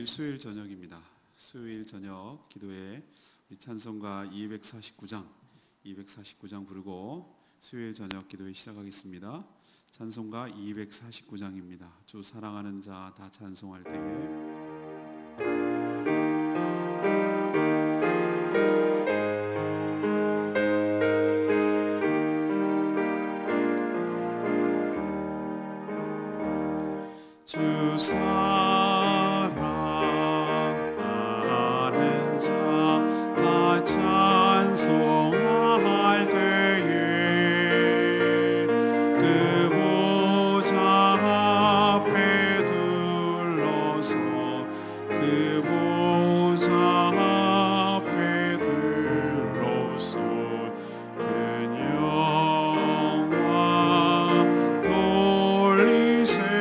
수요일 저녁입니다. 수요일 저녁 기도회 우리 찬송가 249장 부르고 수요일 저녁 기도회 시작하겠습니다. 찬송가 249장입니다. 주 사랑하는 자 다 찬송할 때에 주 사랑하는 자 다 찬송할 때에 그 보좌 앞에 둘러서 그 보좌 앞에 둘러서 그 영광 돌리세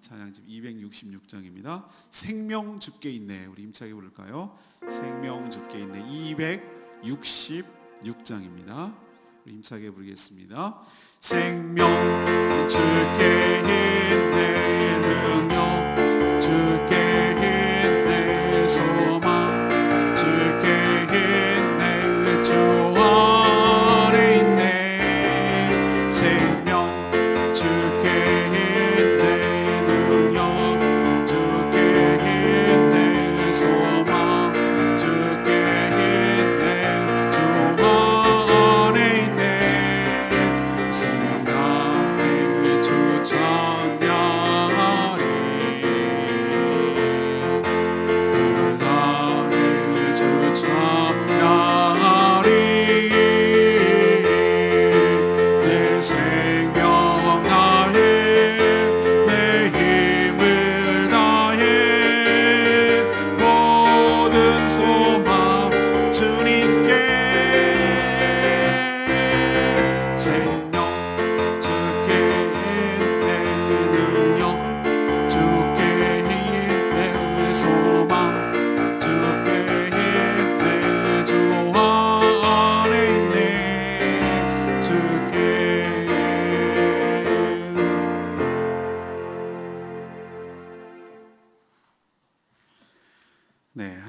찬양집 266장입니다. 생명 주께 있네. 우리 힘차게 부를까요? 생명 주께 있네. 266장입니다. 우리 힘차게 부르겠습니다. 생명 주께 있네. 능력 주께 있네. 소망 주께 있네. 주 아래 있네.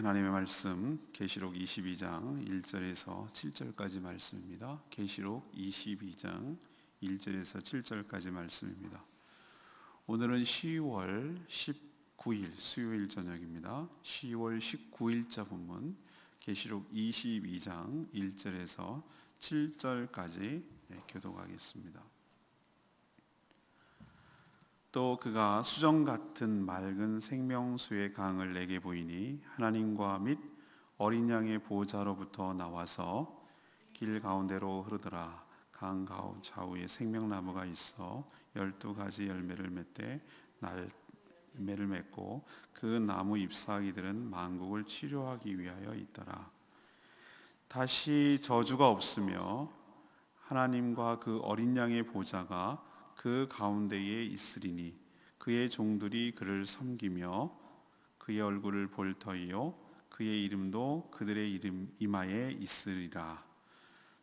하나님의 말씀 계시록 22장 1절에서 7절까지 말씀입니다. 계시록 22장 1절에서 7절까지 말씀입니다. 오늘은 10월 19일 수요일 저녁입니다. 10월 19일자 본문 계시록 22장 1절에서 7절까지 교독하겠습니다. 또 그가 수정 같은 맑은 생명수의 강을 내게 보이니 하나님과 및 어린 양의 보좌로부터 나와서 길 가운데로 흐르더라. 강 가운 좌우에 생명나무가 있어 12가지 열매를 맺되 열매를 맺고 그 나무 잎사귀들은 만국을 치료하기 위하여 있더라. 다시 저주가 없으며 하나님과 그 어린 양의 보좌가 그 가운데에 있으리니 그의 종들이 그를 섬기며 그의 얼굴을 볼 터이요 그의 이름도 그들의 이름 이마에 있으리라.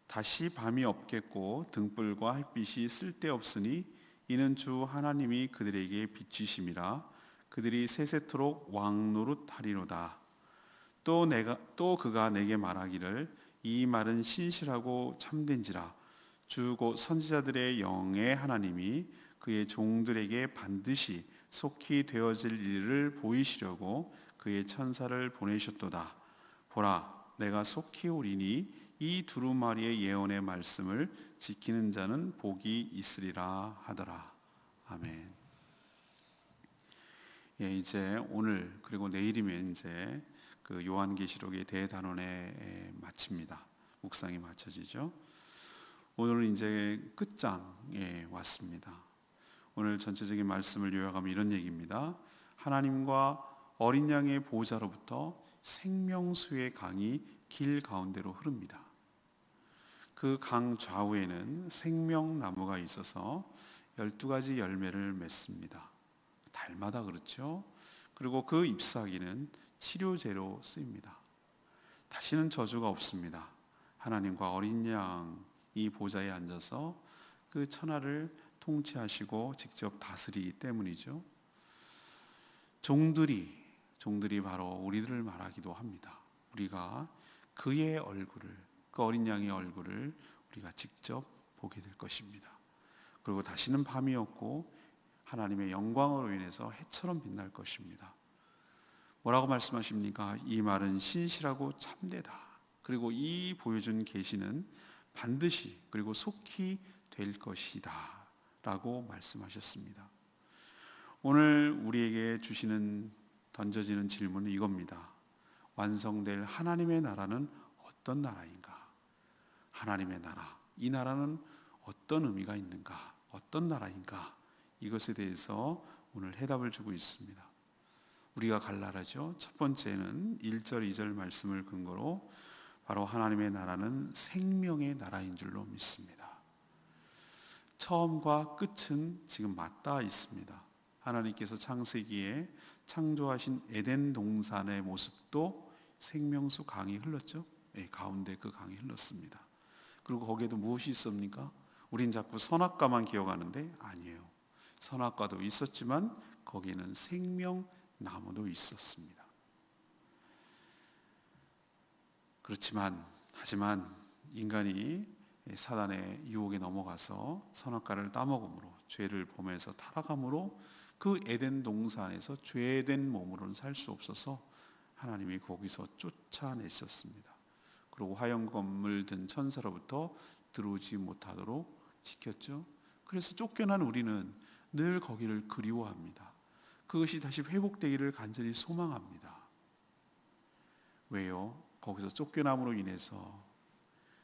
다시 밤이 없겠고 등불과 햇빛이 쓸데없으니 이는 주 하나님이 그들에게 비추심이라. 그들이 세세토록 왕노릇하리로다. 또 그가 내게 말하기를 이 말은 신실하고 참된지라. 주 곧 선지자들의 영의 하나님이 그의 종들에게 반드시 속히 되어질 일을 보이시려고 그의 천사를 보내셨도다. 보라, 내가 속히 오리니 이 두루마리의 예언의 말씀을 지키는 자는 복이 있으리라 하더라. 아멘. 이제 오늘 그리고 내일이면 이제 그 요한계시록의 대단원에 마칩니다. 묵상이 마쳐지죠. 오늘은 이제 끝장에 왔습니다. 오늘 전체적인 말씀을 요약하면 이런 얘기입니다. 하나님과 어린 양의 보좌로부터 생명수의 강이 길 가운데로 흐릅니다. 그 강 좌우에는 생명나무가 있어서 12가지 열매를 맺습니다. 달마다 그렇죠. 그리고 그 잎사귀는 치료제로 쓰입니다. 다시는 저주가 없습니다. 하나님과 어린 양 이 보좌에 앉아서 그 천하를 통치하시고 직접 다스리기 때문이죠. 종들이 바로 우리들을 말하기도 합니다. 우리가 그의 얼굴을, 그 어린 양의 얼굴을 우리가 직접 보게 될 것입니다. 그리고 다시는 밤이 없고 하나님의 영광으로 인해서 해처럼 빛날 것입니다. 뭐라고 말씀하십니까? 이 말은 신실하고 참되다. 그리고 이 보여준 계시는 반드시 그리고 속히 될 것이다 라고 말씀하셨습니다. 오늘 우리에게 던져지는 질문은 이겁니다. 완성될 하나님의 나라는 어떤 나라인가? 하나님의 나라, 이 나라는 어떤 의미가 있는가? 어떤 나라인가? 이것에 대해서 오늘 해답을 주고 있습니다. 우리가 갈 나라죠. 첫 번째는 1절 2절 말씀을 근거로 바로 하나님의 나라는 생명의 나라인 줄로 믿습니다. 처음과 끝은 지금 맞닿아 있습니다. 하나님께서 창세기에 창조하신 에덴 동산의 모습도 생명수 강이 흘렀죠. 가운데 그 강이 흘렀습니다. 그리고 거기에도 무엇이 있습니까? 우린 자꾸 선악과만 기억하는데 아니에요. 선악과도 있었지만 거기에는 생명나무도 있었습니다. 하지만 인간이 사단의 유혹에 넘어가서 선악과를 따먹음으로 죄를 범해서 타락함으로 그 에덴 동산에서 죄된 몸으로는 살 수 없어서 하나님이 거기서 쫓아내셨습니다. 그리고 화염검을 든 천사로부터 들어오지 못하도록 지켰죠. 그래서 쫓겨난 우리는 늘 거기를 그리워합니다. 그것이 다시 회복되기를 간절히 소망합니다. 왜요? 거기서 쫓겨남으로 인해서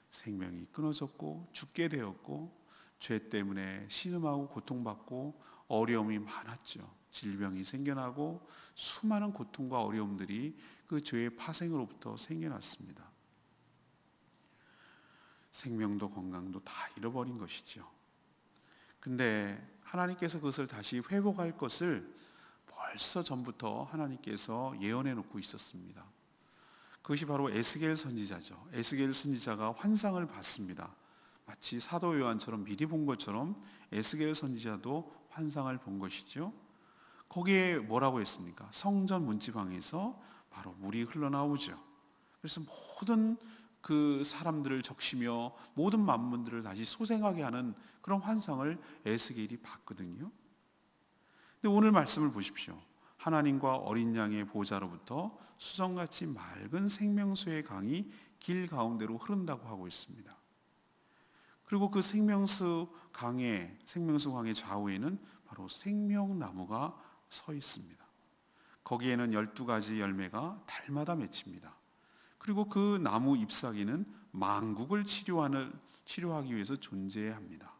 생명이 끊어졌고 죽게 되었고 죄 때문에 신음하고 고통받고 어려움이 많았죠. 질병이 생겨나고 수많은 고통과 어려움들이 그 죄의 파생으로부터 생겨났습니다. 생명도 건강도 다 잃어버린 것이죠. 근데 하나님께서 그것을 다시 회복할 것을 벌써 전부터 하나님께서 예언해 놓고 있었습니다. 그것이 바로 에스겔 선지자죠. 에스겔 선지자가 환상을 봤습니다. 마치 사도 요한처럼 미리 본 것처럼 에스겔 선지자도 환상을 본 것이죠. 거기에 뭐라고 했습니까? 성전 문지방에서 바로 물이 흘러나오죠. 그래서 모든 그 사람들을 적시며 모든 만문들을 다시 소생하게 하는 그런 환상을 에스겔이 봤거든요. 근데 오늘 말씀을 보십시오. 하나님과 어린 양의 보좌로부터 수정같이 맑은 생명수의 강이 길 가운데로 흐른다고 하고 있습니다. 그리고 그 생명수 강의 좌우에는 바로 생명나무가 서 있습니다. 거기에는 12가지 열매가 달마다 맺힙니다. 그리고 그 나무 잎사귀는 만국을 치료하기 위해서 존재합니다.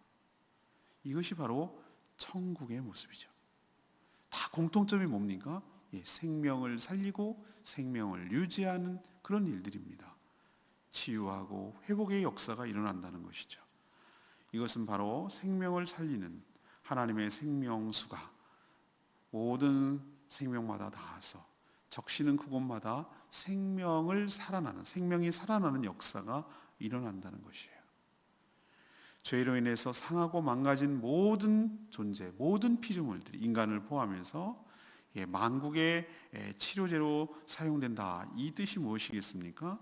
이것이 바로 천국의 모습이죠. 다 공통점이 뭡니까? 생명을 살리고 생명을 유지하는 그런 일들입니다. 치유하고 회복의 역사가 일어난다는 것이죠. 이것은 바로 생명을 살리는 하나님의 생명수가 모든 생명마다 닿아서 적시는 그곳마다 생명이 살아나는 역사가 일어난다는 것이에요. 죄로 인해서 상하고 망가진 모든 존재, 모든 피조물들이 인간을 포함해서 만국의 치료제로 사용된다. 이 뜻이 무엇이겠습니까?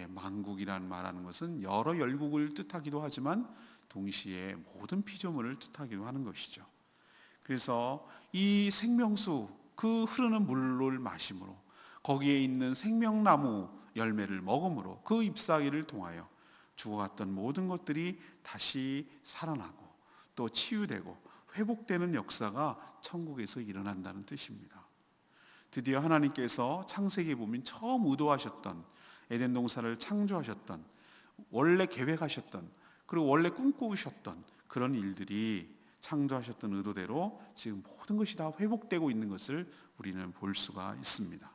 만국이란 말하는 것은 여러 열국을 뜻하기도 하지만 동시에 모든 피조물을 뜻하기도 하는 것이죠. 그래서 이 생명수, 그 흐르는 물을 마심으로, 거기에 있는 생명나무 열매를 먹음으로 그 잎사귀를 통하여 죽어갔던 모든 것들이 다시 살아나고 또 치유되고 회복되는 역사가 천국에서 일어난다는 뜻입니다. 드디어 하나님께서 창세기에 보면 처음 의도하셨던, 에덴 동산을 창조하셨던, 원래 계획하셨던, 그리고 원래 꿈꾸셨던 그런 일들이 창조하셨던 의도대로 지금 모든 것이 다 회복되고 있는 것을 우리는 볼 수가 있습니다.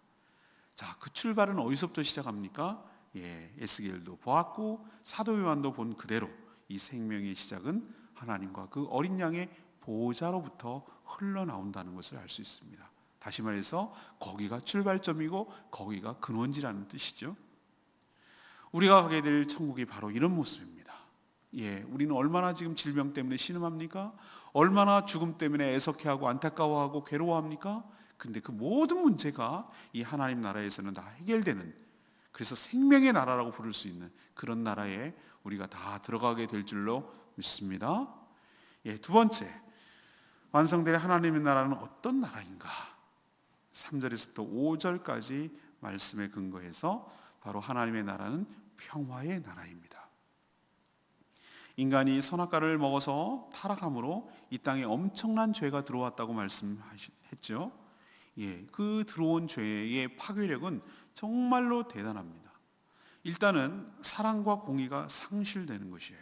자, 그 출발은 어디서부터 시작합니까? 에스겔도 보았고 사도 요한도 본 그대로 이 생명의 시작은 하나님과 그 어린 양의 보호자로부터 흘러나온다는 것을 알 수 있습니다. 다시 말해서 거기가 출발점이고 거기가 근원지라는 뜻이죠. 우리가 가게 될 천국이 바로 이런 모습입니다. 우리는 얼마나 지금 질병 때문에 신음합니까? 얼마나 죽음 때문에 애석해하고 안타까워하고 괴로워합니까? 근데 그 모든 문제가 이 하나님 나라에서는 다 해결되는, 그래서 생명의 나라라고 부를 수 있는 그런 나라에 우리가 다 들어가게 될 줄로 믿습니다. 두 번째, 완성될 하나님의 나라는 어떤 나라인가? 3절에서부터 5절까지 말씀에 근거해서 바로 하나님의 나라는 평화의 나라입니다. 인간이 선악과를 먹어서 타락함으로 이 땅에 엄청난 죄가 들어왔다고 말씀했죠. 그 들어온 죄의 파괴력은 정말로 대단합니다. 일단은 사랑과 공의가 상실되는 것이에요.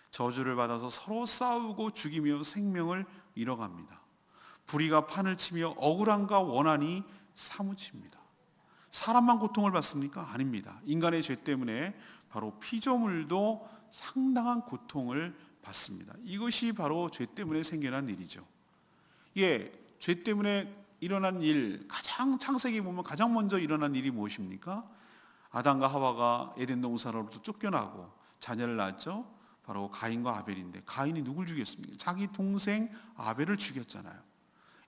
저주를 받아서 서로 싸우고 죽이며 생명을 잃어갑니다. 불의가 판을 치며 억울함과 원한이 사무칩니다. 사람만 고통을 받습니까? 아닙니다. 인간의 죄 때문에 바로 피조물도 상당한 고통을 받습니다. 이것이 바로 죄 때문에 생겨난 일이죠. 죄 때문에 일어난 일, 창세기 보면 가장 먼저 일어난 일이 무엇입니까? 아담과 하와가 에덴 동산으로부터 쫓겨나고 자녀를 낳았죠. 바로 가인과 아벨인데, 가인이 누굴 죽였습니까? 자기 동생 아벨을 죽였잖아요.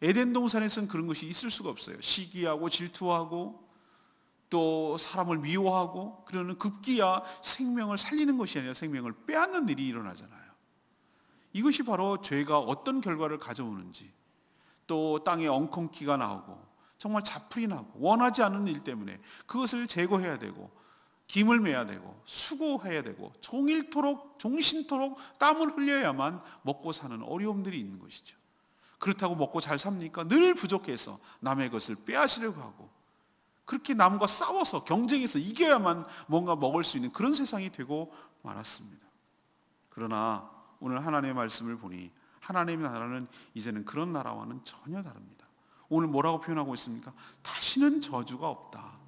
에덴 동산에서는 그런 것이 있을 수가 없어요. 시기하고 질투하고 또 사람을 미워하고, 그러는 급기야 생명을 살리는 것이 아니라 생명을 빼앗는 일이 일어나잖아요. 이것이 바로 죄가 어떤 결과를 가져오는지, 또 땅에 엉겅퀴가 나오고 정말 자풀이 나고 원하지 않는 일 때문에 그것을 제거해야 되고 김을 매야 되고 수고해야 되고 종신토록 땀을 흘려야만 먹고 사는 어려움들이 있는 것이죠. 그렇다고 먹고 잘 삽니까? 늘 부족해서 남의 것을 빼앗으려고 하고, 그렇게 남과 싸워서 경쟁해서 이겨야만 뭔가 먹을 수 있는 그런 세상이 되고 말았습니다. 그러나 오늘 하나님의 말씀을 보니 하나님의 나라는 이제는 그런 나라와는 전혀 다릅니다. 오늘 뭐라고 표현하고 있습니까? 다시는 저주가 없다.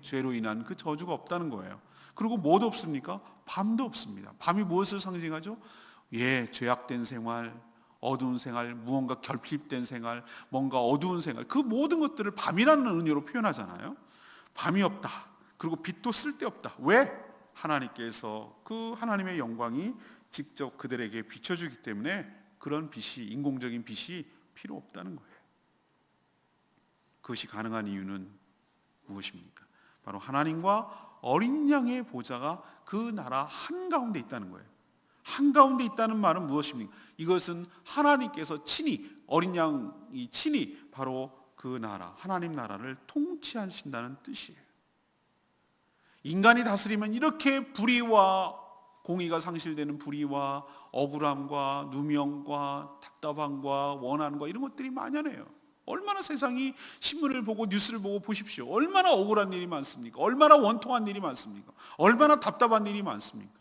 죄로 인한 그 저주가 없다는 거예요. 그리고 뭐도 없습니까? 밤도 없습니다. 밤이 무엇을 상징하죠? 죄악된 생활, 어두운 생활, 무언가 결핍된 생활, 뭔가 어두운 생활, 그 모든 것들을 밤이라는 의미로 표현하잖아요. 밤이 없다. 그리고 빛도 쓸데없다. 왜? 하나님께서 그 하나님의 영광이 직접 그들에게 비춰주기 때문에 그런 빛이, 인공적인 빛이 필요 없다는 거예요. 그것이 가능한 이유는 무엇입니까? 바로 하나님과 어린 양의 보좌가 그 나라 한가운데 있다는 거예요. 한가운데 있다는 말은 무엇입니까? 이것은 하나님께서 친히, 어린 양이 친히 바로 그 나라, 하나님 나라를 통치하신다는 뜻이에요. 인간이 다스리면 이렇게 불의와 공의가 상실되는 불의와 억울함과 누명과 답답함과 원한과 이런 것들이 만연해요. 얼마나 세상이 신문을 보고 뉴스를 보고 보십시오. 얼마나 억울한 일이 많습니까? 얼마나 원통한 일이 많습니까? 얼마나 답답한 일이 많습니까?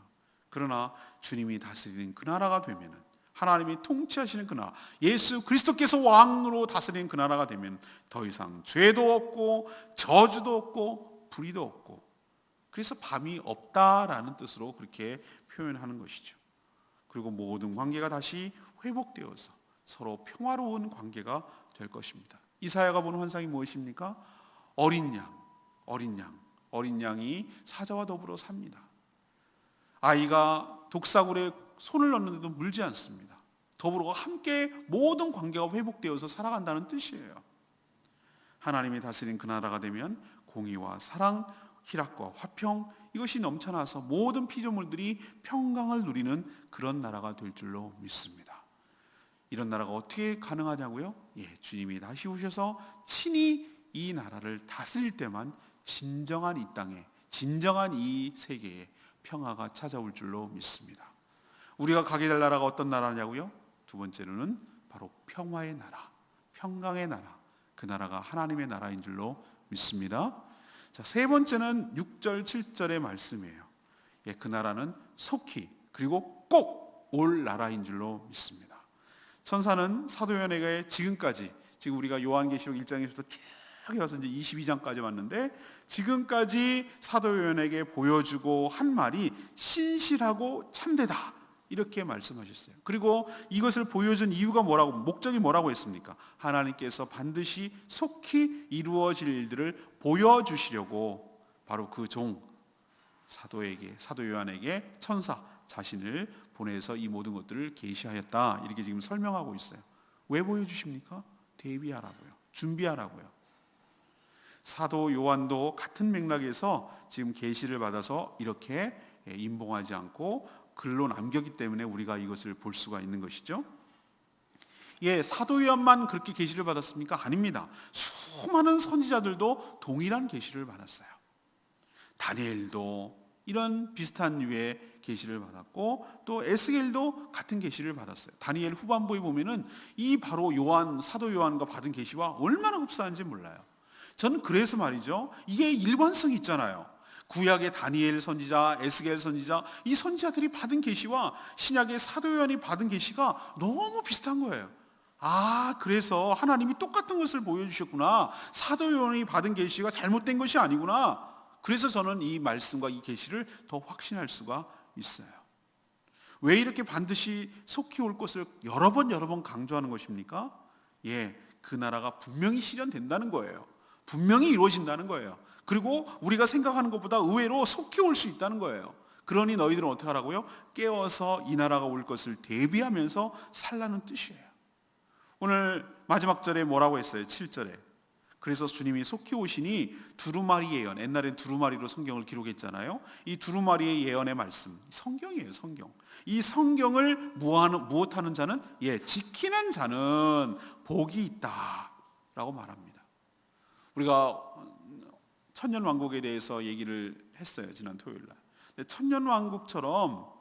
그러나 주님이 다스리는 그 나라가 되면은, 하나님이 통치하시는 그 나라, 예수 그리스도께서 왕으로 다스리는 그 나라가 되면 더 이상 죄도 없고 저주도 없고 불의도 없고, 그래서 밤이 없다라는 뜻으로 그렇게 표현하는 것이죠. 그리고 모든 관계가 다시 회복되어서 서로 평화로운 관계가 될 것입니다. 이사야가 보는 환상이 무엇입니까? 어린 양이 사자와 더불어 삽니다. 아이가 독사굴에 손을 넣는데도 물지 않습니다. 더불어 함께 모든 관계가 회복되어서 살아간다는 뜻이에요. 하나님이 다스린 그 나라가 되면 공의와 사랑, 희락과 화평, 이것이 넘쳐나서 모든 피조물들이 평강을 누리는 그런 나라가 될 줄로 믿습니다. 이런 나라가 어떻게 가능하냐고요? 주님이 다시 오셔서 친히 이 나라를 다스릴 때만 진정한 이 땅에, 진정한 이 세계에 평화가 찾아올 줄로 믿습니다. 우리가 가게 될 나라가 어떤 나라냐고요? 두 번째로는 바로 평화의 나라, 평강의 나라, 그 나라가 하나님의 나라인 줄로 믿습니다. 자, 세 번째는 6절, 7절의 말씀이에요. 그 나라는 속히 그리고 꼭 올 나라인 줄로 믿습니다. 천사는 사도 요한에게 지금까지, 지금 우리가 요한계시록 1장에서부터 쭉 이어서 이제 22장까지 왔는데, 지금까지 사도 요한에게 보여주고 한 말이 신실하고 참되다, 이렇게 말씀하셨어요. 그리고 이것을 보여준 이유가 뭐라고, 목적이 뭐라고 했습니까? 하나님께서 반드시 속히 이루어질 일들을 보여주시려고 바로 그 종 사도 요한에게 천사 자신을 보내서 이 모든 것들을 계시하였다, 이렇게 지금 설명하고 있어요. 왜 보여주십니까? 대비하라고요. 준비하라고요. 사도 요한도 같은 맥락에서 지금 계시를 받아서 이렇게 임봉하지 않고 글로 남겼기 때문에 우리가 이것을 볼 수가 있는 것이죠. 사도 요한만 그렇게 계시를 받았습니까? 아닙니다. 수많은 선지자들도 동일한 계시를 받았어요. 다니엘도 이런 비슷한 류의 계시를 받았고, 또 에스겔도 같은 계시를 받았어요. 다니엘 후반부에 보면은 이 바로 사도 요한과 받은 계시와 얼마나 흡사한지 몰라요. 저는 그래서 말이죠, 이게 일관성이 있잖아요. 구약의 다니엘 선지자, 에스겔 선지자, 이 선지자들이 받은 계시와 신약의 사도 요한이 받은 계시가 너무 비슷한 거예요. 그래서 하나님이 똑같은 것을 보여주셨구나, 사도 요한이 받은 계시가 잘못된 것이 아니구나, 그래서 저는 이 말씀과 이 계시를 더 확신할 수가 있어요. 왜 이렇게 반드시 속히 올 것을 여러 번 강조하는 것입니까? 그 나라가 분명히 실현된다는 거예요. 분명히 이루어진다는 거예요. 그리고 우리가 생각하는 것보다 의외로 속히 올 수 있다는 거예요. 그러니 너희들은 어떻게 하라고요? 깨어서 이 나라가 올 것을 대비하면서 살라는 뜻이에요. 오늘 마지막 절에 뭐라고 했어요? 7절에. 그래서 주님이 속히 오시니 두루마리 예언, 옛날엔 두루마리로 성경을 기록했잖아요. 이 두루마리의 예언의 말씀, 성경이에요. 성경. 이 성경을 무엇하는 자는, 지키는 자는 복이 있다라고 말합니다. 우리가 천년왕국에 대해서 얘기를 했어요, 지난 토요일날. 천년왕국처럼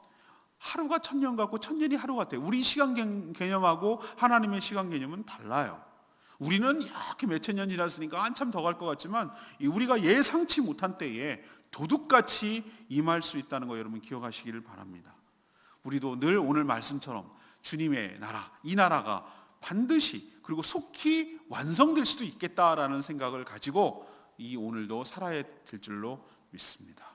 하루가 천년 같고 천년이 하루 같아요. 우리 시간 개념하고 하나님의 시간 개념은 달라요. 우리는 이렇게 몇천 년 지났으니까 한참 더 갈 것 같지만, 우리가 예상치 못한 때에 도둑같이 임할 수 있다는 거 여러분 기억하시기를 바랍니다. 우리도 늘 오늘 말씀처럼 주님의 나라, 이 나라가 반드시 그리고 속히 완성될 수도 있겠다라는 생각을 가지고 이 오늘도 살아야 될 줄로 믿습니다.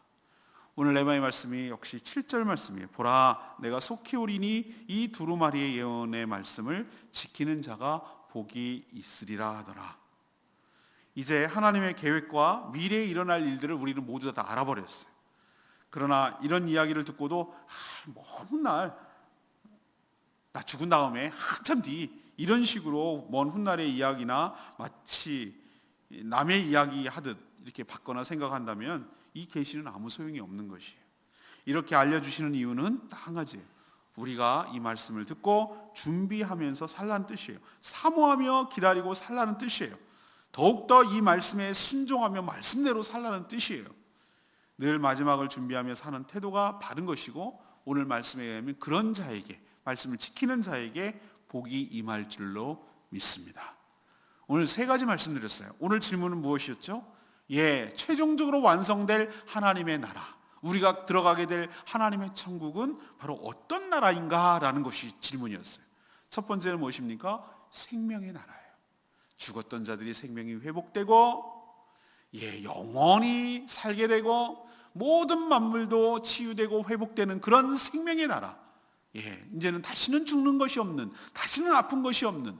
오늘 레마의 말씀이 역시 7절 말씀이에요. 보라, 내가 속히 오리니 이 두루마리의 예언의 말씀을 지키는 자가 복이 있으리라 하더라. 이제 하나님의 계획과 미래에 일어날 일들을 우리는 모두 다 알아버렸어요. 그러나 이런 이야기를 듣고도 먼 날, 나 죽은 다음에 한참 뒤, 이런 식으로 먼 훗날의 이야기나 마치 남의 이야기 하듯 이렇게 받거나 생각한다면 이 계시는 아무 소용이 없는 것이에요. 이렇게 알려주시는 이유는 딱 한 가지예요. 우리가 이 말씀을 듣고 준비하면서 살라는 뜻이에요. 사모하며 기다리고 살라는 뜻이에요. 더욱더 이 말씀에 순종하며 말씀대로 살라는 뜻이에요. 늘 마지막을 준비하며 사는 태도가 바른 것이고, 오늘 말씀에 의하면 그런 자에게, 말씀을 지키는 자에게 복이 임할 줄로 믿습니다. 오늘 세 가지 말씀드렸어요. 오늘 질문은 무엇이었죠? 최종적으로 완성될 하나님의 나라, 우리가 들어가게 될 하나님의 천국은 바로 어떤 나라인가 라는 것이 질문이었어요. 첫 번째는 무엇입니까? 생명의 나라예요. 죽었던 자들이 생명이 회복되고 영원히 살게 되고 모든 만물도 치유되고 회복되는 그런 생명의 나라. 이제는 다시는 죽는 것이 없는, 다시는 아픈 것이 없는,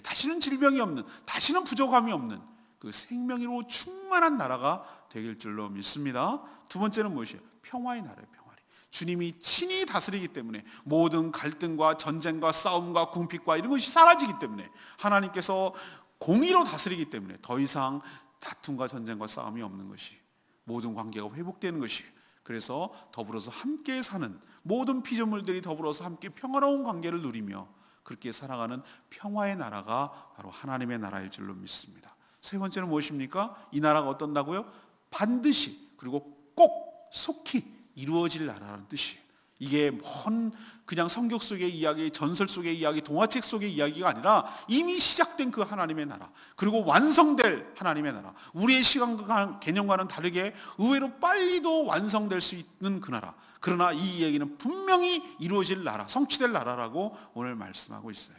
다시는 질병이 없는, 다시는 부족함이 없는 그 생명으로 충만한 나라가 되길 줄로 믿습니다. 두 번째는 무엇이에요? 평화의 나라예요. 평화리. 주님이 친히 다스리기 때문에 모든 갈등과 전쟁과 싸움과 궁핍과 이런 것이 사라지기 때문에, 하나님께서 공의로 다스리기 때문에 더 이상 다툼과 전쟁과 싸움이 없는 것이, 모든 관계가 회복되는 것이, 그래서 더불어서 함께 사는 모든 피조물들이 더불어서 함께 평화로운 관계를 누리며 그렇게 살아가는 평화의 나라가 바로 하나님의 나라일 줄로 믿습니다. 세 번째는 무엇입니까? 이 나라가 어떤다고요? 반드시, 그리고 꼭 속히 이루어질 나라라는 뜻이에요. 이게 그냥 성경 속의 이야기, 전설 속의 이야기, 동화책 속의 이야기가 아니라 이미 시작된 그 하나님의 나라, 그리고 완성될 하나님의 나라, 우리의 시간 개념과는 다르게 의외로 빨리도 완성될 수 있는 그 나라. 그러나 이 얘기는 분명히 이루어질 나라, 성취될 나라라고 오늘 말씀하고 있어요.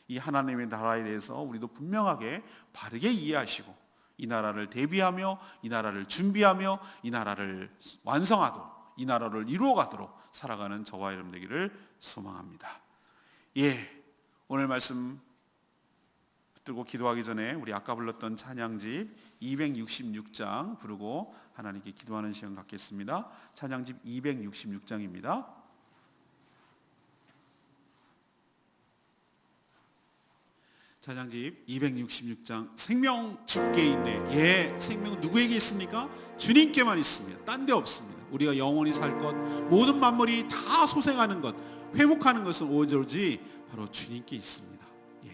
이 하나님의 나라에 대해서 우리도 분명하게 바르게 이해하시고, 이 나라를 대비하며, 이 나라를 준비하며, 이 나라를 완성하도록, 이 나라를 이루어가도록 살아가는 저와 여러분 되기를 소망합니다. 오늘 말씀 붙들고 기도하기 전에 우리 아까 불렀던 찬양집 266장 부르고 하나님께 기도하는 시간 갖겠습니다. 찬양집 266장입니다. 찬양집 266장. 생명 주께 있네. 생명은 누구에게 있습니까? 주님께만 있습니다. 딴 데 없습니다. 우리가 영원히 살 것, 모든 만물이 다 소생하는 것, 회복하는 것은 오로지 바로 주님께 있습니다.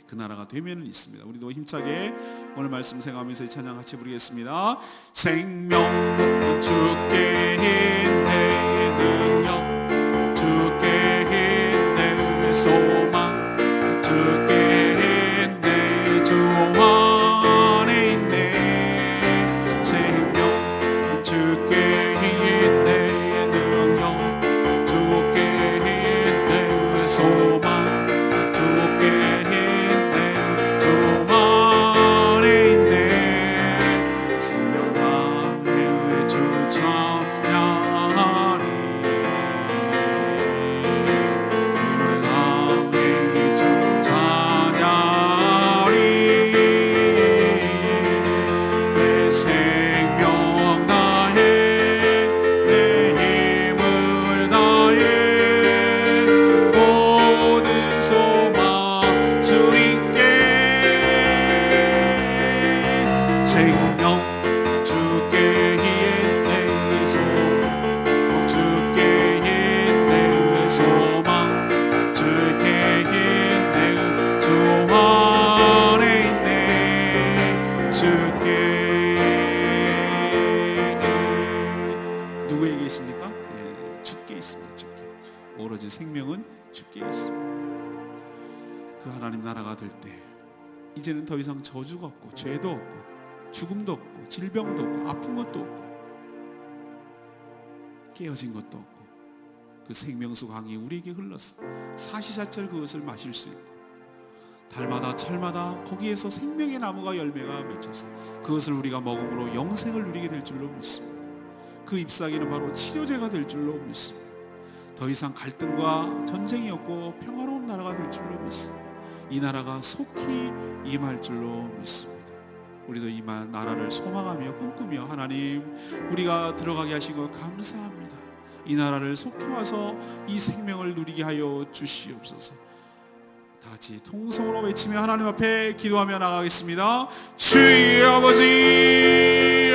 그 나라가 되면은 있습니다. 우리도 힘차게 오늘 말씀 생각하면서 이 찬양 같이 부르겠습니다. 생명 주께 있네, 능력 주께 있네, 소망 주께 있네, 주 안에 있네. 생명 주께 있네, 능력 주께 있네, 소망 주께 이제는 더 이상 저주가 없고 죄도 없고 죽음도 없고 질병도 없고 아픈 것도 없고 깨어진 것도 없고 그 생명수 강이 우리에게 흘러서 사시사철 그것을 마실 수 있고 달마다 철마다 거기에서 생명의 나무가 열매가 맺혀서 그것을 우리가 먹음으로 영생을 누리게 될 줄로 믿습니다. 그 잎사귀는 바로 치료제가 될 줄로 믿습니다. 더 이상 갈등과 전쟁이 없고 평화로운 나라가 될 줄로 믿습니다. 이 나라가 속히 임할 줄로 믿습니다. 우리도 이 나라를 소망하며 꿈꾸며 하나님 우리가 들어가게 하신 것 감사합니다. 이 나라를 속히 와서 이 생명을 누리게 하여 주시옵소서. 다 같이 통성으로 외치며 하나님 앞에 기도하며 나가겠습니다. 주의 아버지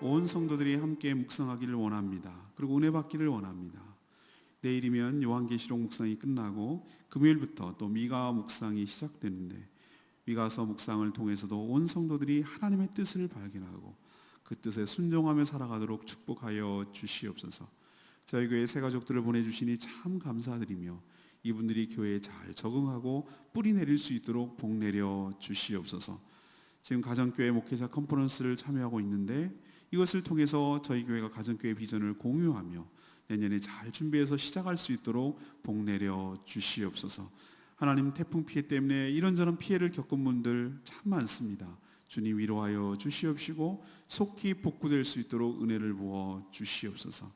온 성도들이 함께 묵상하기를 원합니다. 그리고 은혜 받기를 원합니다. 내일이면 요한계시록 묵상이 끝나고 금요일부터 또 미가 묵상이 시작되는데, 미가서 묵상을 통해서도 온 성도들이 하나님의 뜻을 발견하고 그 뜻에 순종하며 살아가도록 축복하여 주시옵소서. 저희 교회 새 가족들을 보내주시니 참 감사드리며 이분들이 교회에 잘 적응하고 뿌리 내릴 수 있도록 복 내려 주시옵소서. 지금 가정교회 목회자 컨퍼런스를 참여하고 있는데, 이것을 통해서 저희 교회가 가정교회 비전을 공유하며 내년에 잘 준비해서 시작할 수 있도록 복 내려 주시옵소서. 하나님, 태풍 피해 때문에 이런저런 피해를 겪은 분들 참 많습니다. 주님 위로하여 주시옵시고 속히 복구될 수 있도록 은혜를 부어 주시옵소서.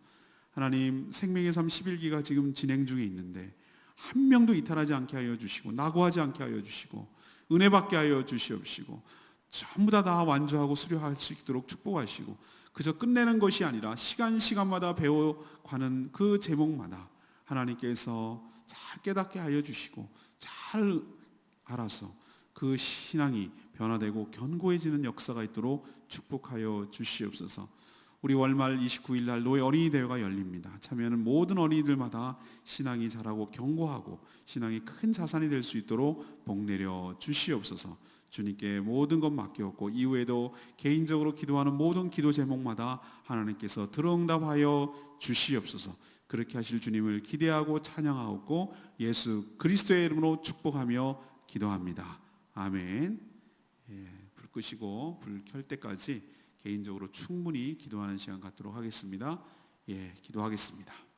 하나님, 생명의 삶 11기가 지금 진행 중에 있는데 한 명도 이탈하지 않게 하여 주시고 낙오하지 않게 하여 주시고 은혜 받게 하여 주시옵시고 전부 다 완주하고 수료할 수 있도록 축복하시고, 그저 끝내는 것이 아니라 시간마다 배워가는 그 제목마다 하나님께서 잘 깨닫게 하여 주시고 잘 알아서 그 신앙이 변화되고 견고해지는 역사가 있도록 축복하여 주시옵소서. 우리 월말 29일 날 노예 어린이 대회가 열립니다. 참여하는 모든 어린이들마다 신앙이 자라고 견고하고 신앙이 큰 자산이 될 수 있도록 복 내려 주시옵소서. 주님께 모든 것 맡겼고 이후에도 개인적으로 기도하는 모든 기도 제목마다 하나님께서 들어응답하여 주시옵소서. 그렇게 하실 주님을 기대하고 찬양하고 예수 그리스도의 이름으로 축복하며 기도합니다. 아멘. 불 끄시고 불 켤 때까지 개인적으로 충분히 기도하는 시간 갖도록 하겠습니다. 기도하겠습니다.